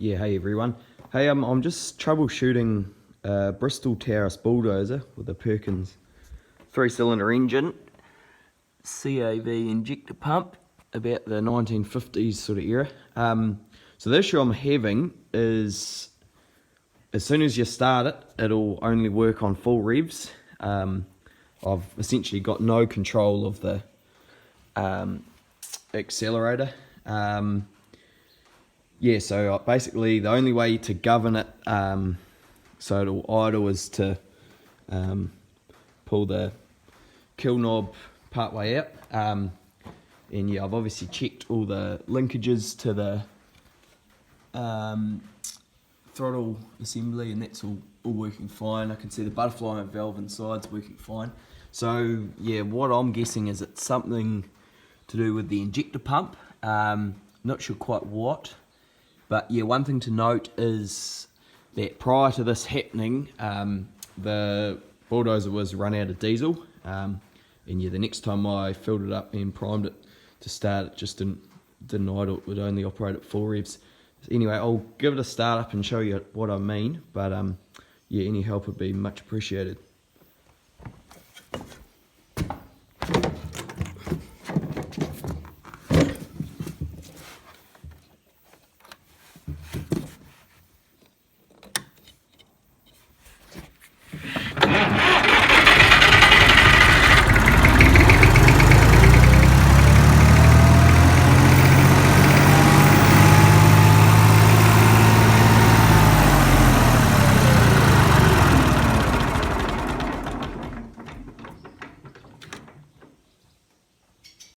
Yeah, hey everyone. Hey, I'm just troubleshooting a Bristol Taurus Bulldozer with a Perkins 3-cylinder engine, CAV injector pump, about the 1950s sort of era. So the issue I'm having is, as soon as you start it, it'll only work on full revs. I've essentially got no control of the accelerator. Yeah, so basically the only way to govern it so it'll idle is to pull the kill knob part way out. And yeah, I've obviously checked all the linkages to the throttle assembly, and that's all working fine. I can see the butterfly valve inside's working fine. So yeah, what I'm guessing is it's something to do with the injector pump. Not sure quite what. But yeah, one thing to note is that prior to this happening, the Bulldozer was run out of diesel. And yeah, the next time I filled it up and primed it to start, it just didn't idle. It would only operate at full revs. Anyway, I'll give it a start up and show you what I mean. But yeah, any help would be much appreciated.